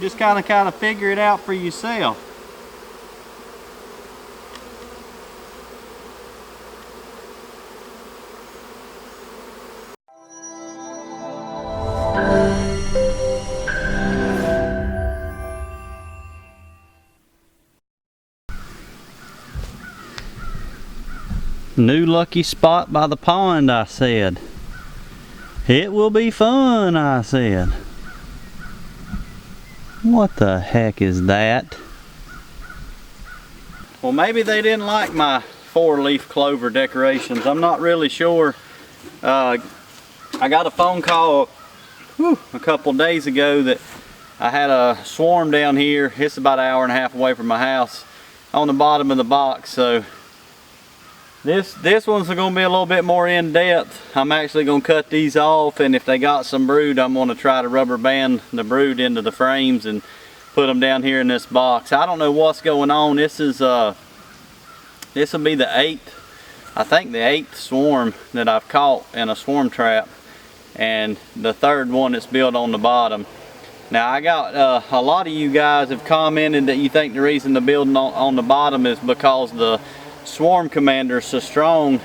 just kind of figure it out for yourself. New lucky spot by the pond, I said. It will be fun, I said. What the heck is that? Well, maybe they didn't like my 4-leaf clover decorations. I'm not really sure. I got a phone call a couple days ago that I had a swarm down here. It's about an hour and a half away from my house on the bottom of the box. So this one's going to be a little bit more in depth. I'm actually going to cut these off, and if they got some brood, I'm going to try to rubber band the brood into the frames and put them down here in this box. I don't know what's going on. This will be the 8th, I think the 8th swarm that I've caught in a swarm trap, and the 3rd one that's built on the bottom. Now I got a lot of you guys have commented that you think the reason the building on the bottom is because the swarm commander is so strong,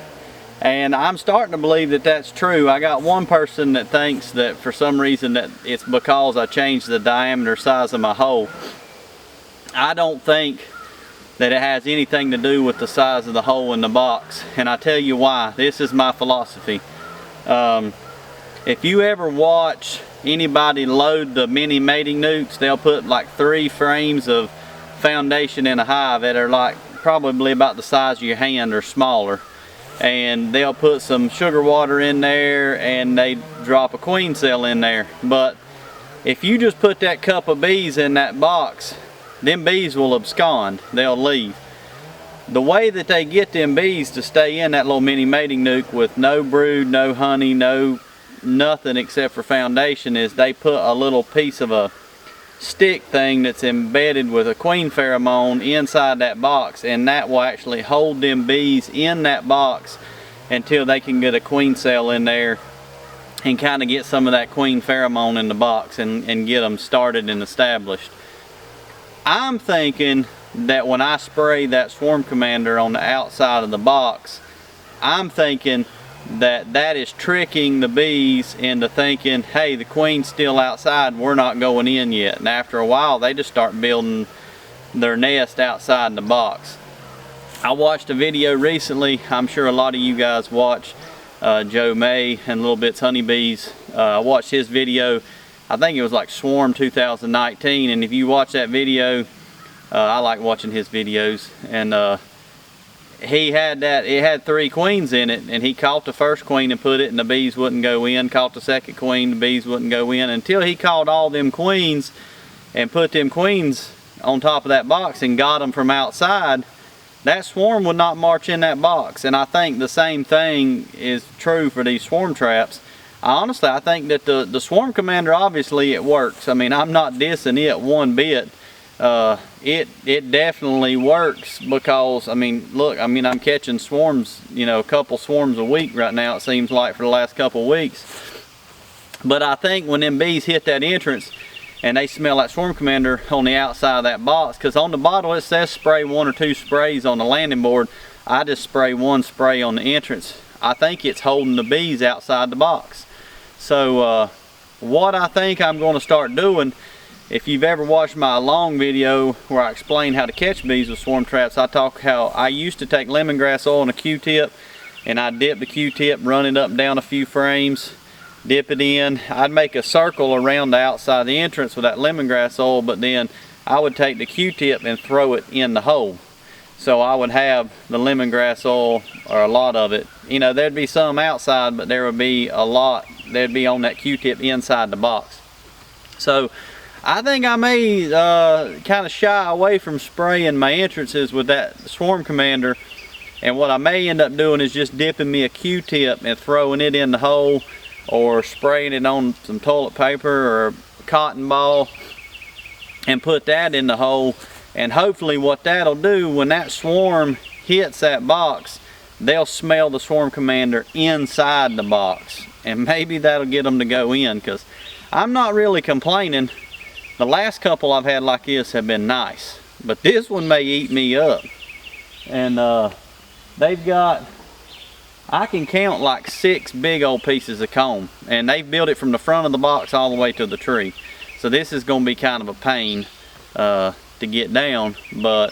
and I'm starting to believe that that's true. I got one person that thinks that for some reason that it's because I changed the diameter size of my hole. I don't think that it has anything to do with the size of the hole in the box, and I tell you why. This is my philosophy. If you ever watch anybody load the mini mating nukes, they'll put like 3 frames of foundation in a hive that are like probably about the size of your hand or smaller, and they'll put some sugar water in there and they drop a queen cell in there. But if you just put that cup of bees in that box, them bees will abscond, they'll leave. The way that they get them bees to stay in that little mini mating nuke with no brood, no honey, no nothing except for foundation is they put a little piece of a stick thing that's embedded with a queen pheromone inside that box, and that will actually hold them bees in that box until they can get a queen cell in there and kind of get some of that queen pheromone in the box and get them started and established. I'm thinking that when I spray that swarm commander on the outside of the box, I'm thinking that is tricking the bees into thinking, hey, the queen's still outside, we're not going in yet. And after a while they just start building their nest outside the box. I watched a video recently, I'm sure a lot of you guys watch Joe May and Little Bits Honeybees. I watched his video, I think it was like Swarm 2019, and if you watch that video, I like watching his videos, and he had that, it had 3 queens in it, and he caught the first queen and put it, and the bees wouldn't go in. Caught the second queen, the bees wouldn't go in, until he caught all them queens and put them queens on top of that box and got them from outside. That swarm would not march in that box. And I think the same thing is true for these swarm traps. Honestly, I think that the swarm commander, obviously it works. I mean, I'm not dissing it one bit. It definitely works, because I mean, look, I mean, I'm catching swarms, you know, a couple swarms a week right now, it seems like, for the last couple of weeks. But I think when them bees hit that entrance and they smell that swarm commander on the outside of that box, because on the bottle it says spray 1 or 2 sprays on the landing board, I just spray 1 spray on the entrance. I think it's holding the bees outside the box. So what I think I'm going to start doing, if you've ever watched my long video where I explain how to catch bees with swarm traps, I talk how I used to take lemongrass oil and a Q-tip, and I'd dip the Q-tip, run it up and down a few frames, dip it in. I'd make a circle around the outside of the entrance with that lemongrass oil, but then I would take the Q-tip and throw it in the hole. So I would have the lemongrass oil, or a lot of it. You know, there'd be some outside, but there would be a lot, there'd be on that Q-tip inside the box. So I think I may kind of shy away from spraying my entrances with that swarm commander, and what I may end up doing is just dipping me a Q-tip and throwing it in the hole, or spraying it on some toilet paper or a cotton ball and put that in the hole. And hopefully what that'll do, when that swarm hits that box, they'll smell the swarm commander inside the box, and maybe that'll get them to go in, because I'm not really complaining. The last couple I've had like this have been nice, but this one may eat me up. And they've got, I can count like 6 big old pieces of comb, and they've built it from the front of the box all the way to the tree. So this is going to be kind of a pain to get down, but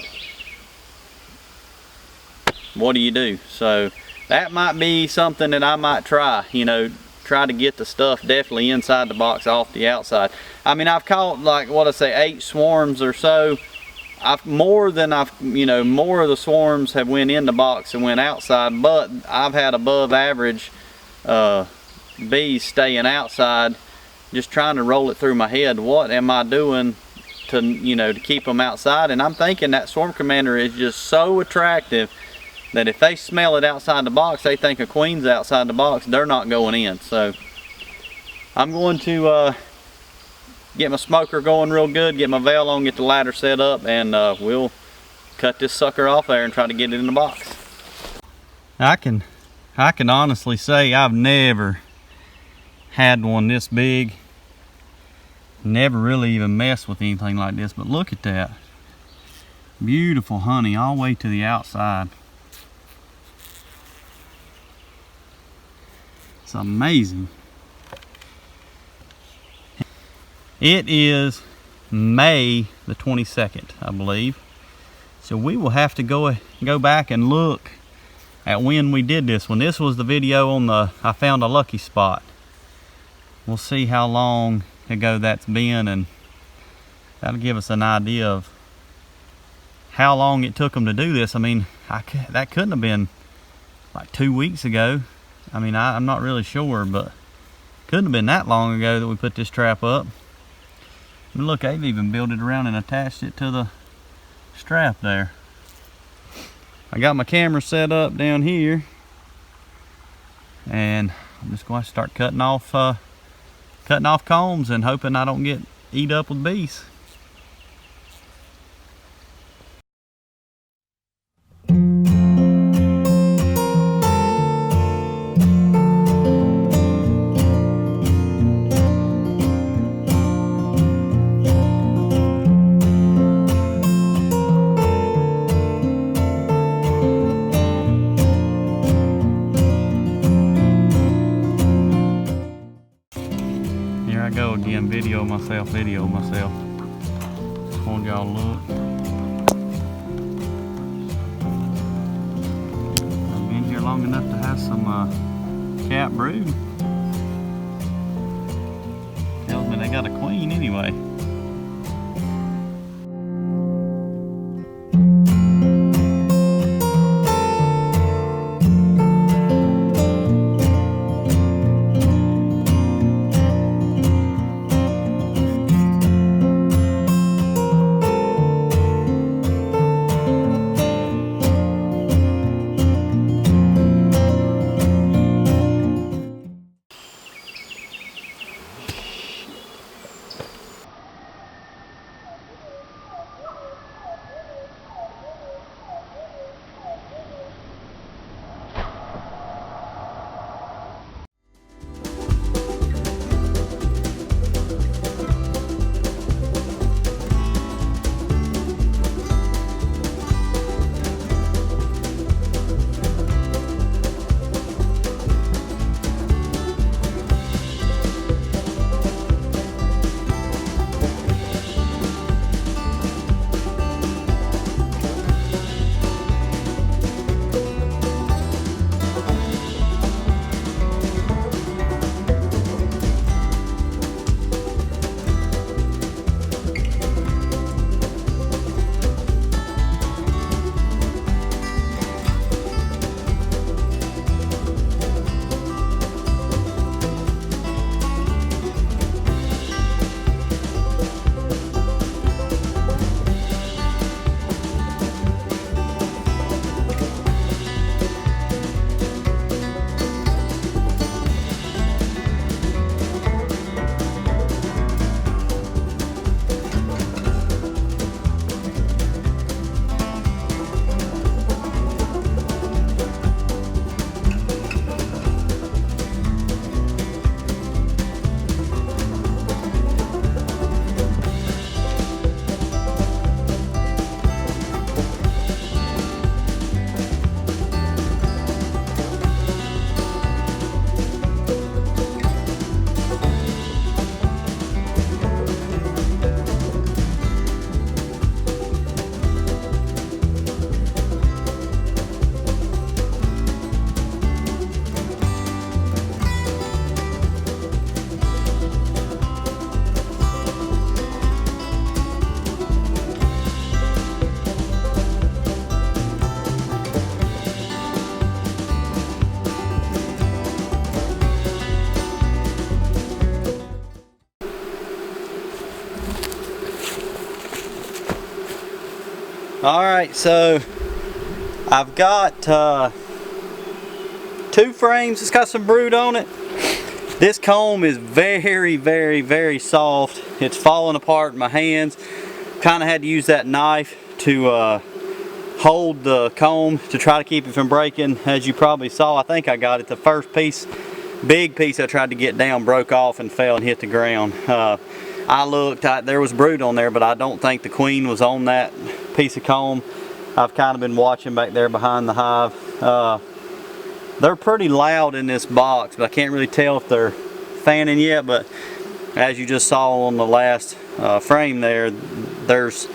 what do you do? So that might be something that I might try, you know, try to get the stuff definitely inside the box off the outside. I mean, I've caught like, what I say, 8 swarms or so. More of the swarms have went in the box and went outside, but I've had above average bees staying outside. Just trying to roll it through my head, what am I doing to, you know, to keep them outside? And I'm thinking that swarm commander is just so attractive that if they smell it outside the box, they think a queen's outside the box, they're not going in. So I'm going to get my smoker going real good, get my veil on, get the ladder set up, and we'll cut this sucker off there and try to get it in the box. I can honestly say I've never had one this big. Never really even messed with anything like this, but look at that. Beautiful honey all the way to the outside. It's amazing. It is May the 22nd, I believe. So we will have to go back and look at when we did this one. This was the video on the I found a lucky spot. We'll see how long ago that's been, and that'll give us an idea of how long it took them to do this. I mean, that couldn't have been like 2 weeks ago. I mean, I'm not really sure, but couldn't have been that long ago that we put this trap up. I mean, look, they've even built it around and attached it to the strap there. I got my camera set up down here, and I'm just going to start cutting off combs and hoping I don't get eat up with bees. Here I go again, video myself. Just want y'all to look. I've been here long enough to have some cat brood. Tells me they got a queen anyway. Alright, so I've got 2 frames. It's got some brood on it. This comb is very soft. It's falling apart in my hands. Kind of had to use that knife to hold the comb to try to keep it from breaking. As you probably saw, I think I got it. The first piece, big piece I tried to get down, broke off and fell and hit the ground. I looked, there was brood on there, but I don't think the queen was on that piece of comb. I've kind of been watching back there behind the hive. They're pretty loud in this box, but I can't really tell if they're fanning yet. But as you just saw on the last frame there, there's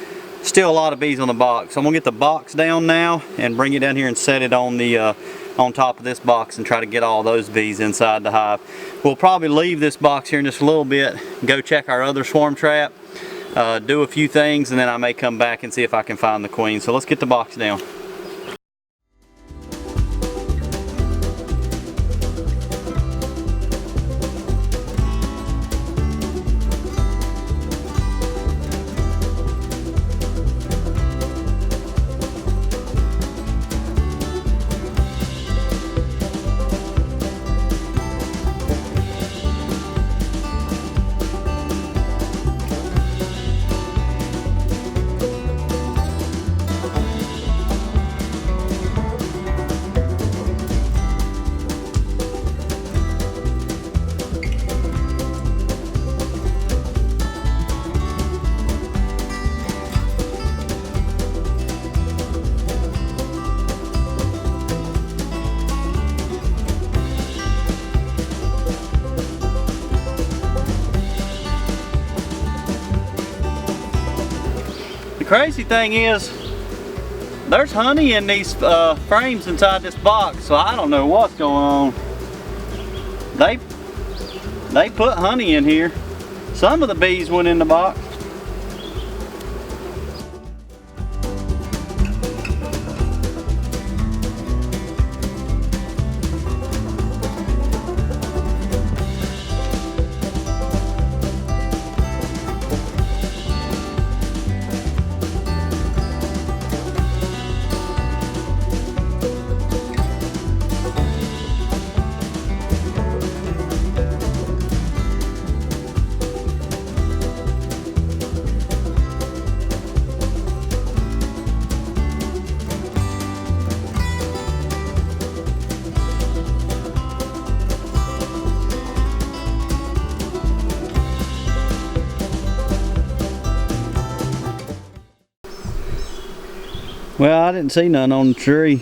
still a lot of bees on the box. So I'm gonna get the box down now and bring it down here and set it on the on top of this box and try to get all those bees inside the hive. We'll probably leave this box here in just a little bit, go check our other swarm trap, do a few things, and then I may come back and see if I can find the queen. So let's get the box down. The crazy thing is, there's honey in these frames inside this box, so I don't know what's going on. They put honey in here. Some of the bees went in the box. Well, I didn't see none on the tree.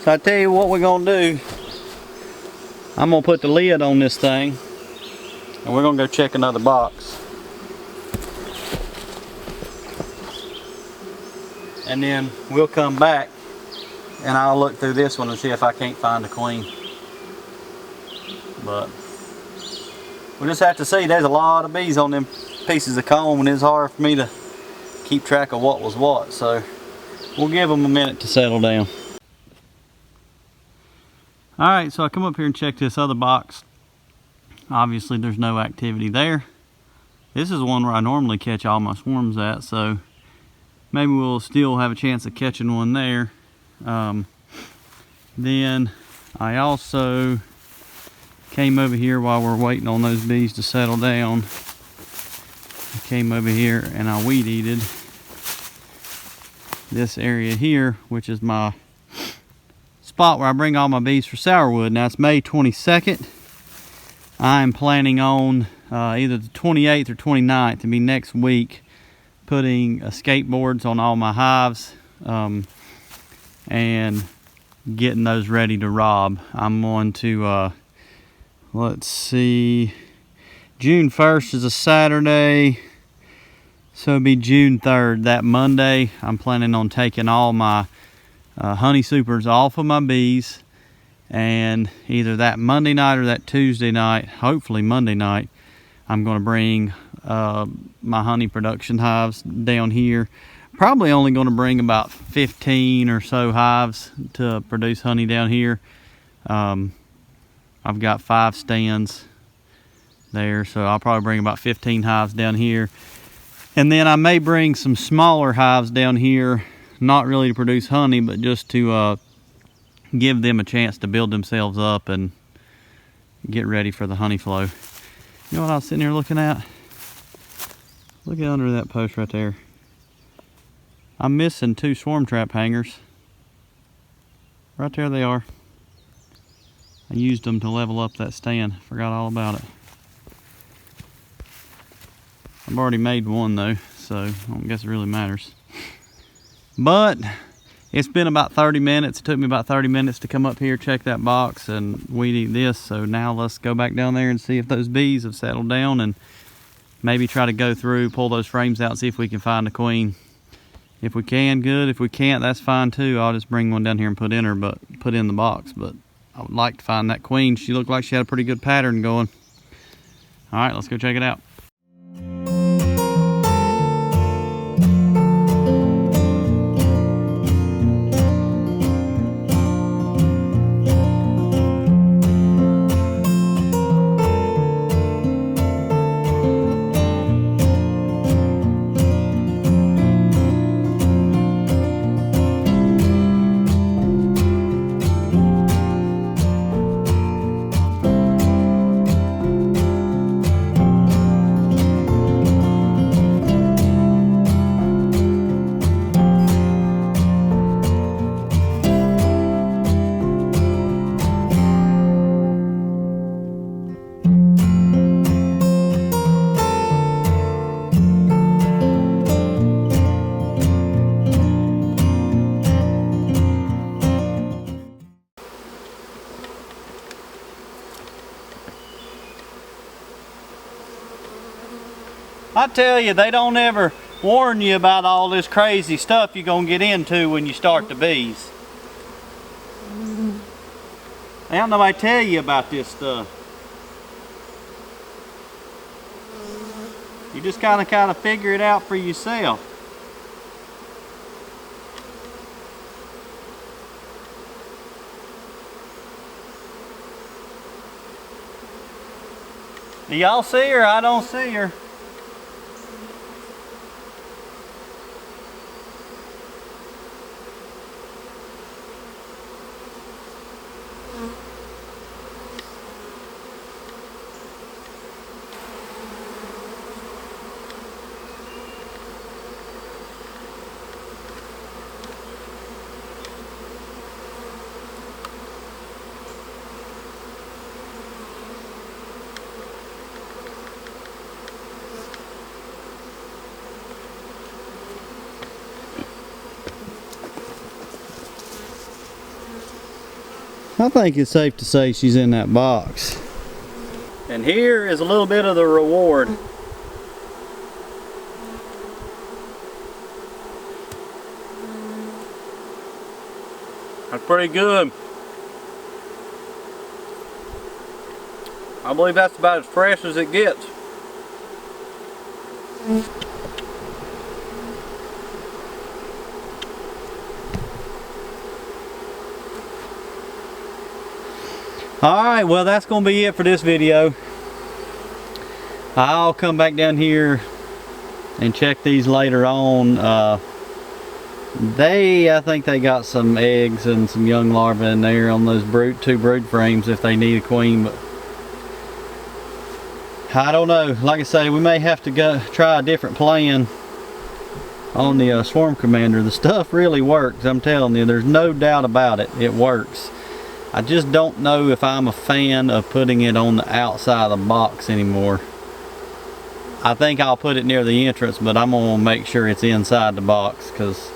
So I tell you what we're gonna do. I'm gonna put the lid on this thing and we're gonna go check another box. And then we'll come back and I'll look through this one and see if I can't find the queen. But we'll just have to see. There's a lot of bees on them pieces of comb and it's hard for me to keep track of what was what. So we'll give them a minute to settle down. Alright, so I come up here and check this other box. Obviously there's no activity there. This is the one where I normally catch all my swarms at, so maybe we'll still have a chance of catching one there. Then I also came over here while we're waiting on those bees to settle down. I came over here and I weed eated this area here, which is my spot where I bring all my bees for sourwood. Now it's May 22nd. I'm planning on either the 28th or 29th, to be next week, putting skateboards on all my hives and getting those ready to rob. I'm going to, let's see, June 1st is a Saturday, so it'll be June 3rd, that Monday. I'm planning on taking all my honey supers off of my bees, and either that Monday night or that Tuesday night, hopefully Monday night, I'm going to bring my honey production hives down here. probably only going to bring about 15 or so hives to produce honey down here. I've got 5 stands there, so I'll probably bring about 15 hives down here. And then I may bring some smaller hives down here, not really to produce honey, but just to give them a chance to build themselves up and get ready for the honey flow. You know what I was sitting here looking at? Look at under that post right there. I'm missing 2 swarm trap hangers. Right there they are. I used them to level up that stand. Forgot all about it. I've already made one though, so I don't guess it really matters. But it's been about 30 minutes. It took me about 30 minutes to come up here, check that box, and weed eat this. So now let's go back down there and see if those bees have settled down, and maybe try to go through, pull those frames out, and see if we can find a queen. If we can, good. If we can't, that's fine too. I'll just bring one down here and put in the box. But I would like to find that queen. She looked like she had a pretty good pattern going. All right, let's go check it out. I tell you, they don't ever warn you about all this crazy stuff you're gonna get into when you start the bees. They don't nobody tell you about this stuff. You just kind of figure it out for yourself. Do y'all see her? I don't see her. I think it's safe to say she's in that box. And here is a little bit of the reward. That's pretty good. I believe that's about as fresh as it gets. Alright, well that's going to be it for this video. I'll come back down here and check these later on. I think they got some eggs and some young larvae in there on those two brood frames if they need a queen, but I don't know. Like I say, we may have to go try a different plan on the Swarm Commander. The stuff really works, I'm telling you. There's no doubt about it. It works. I just don't know if I'm a fan of putting it on the outside of the box anymore. I think I'll put it near the entrance, but I'm going to make sure it's inside the box because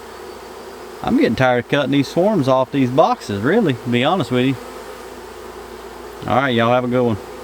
I'm getting tired of cutting these swarms off these boxes, really, to be honest with you. Alright, y'all have a good one.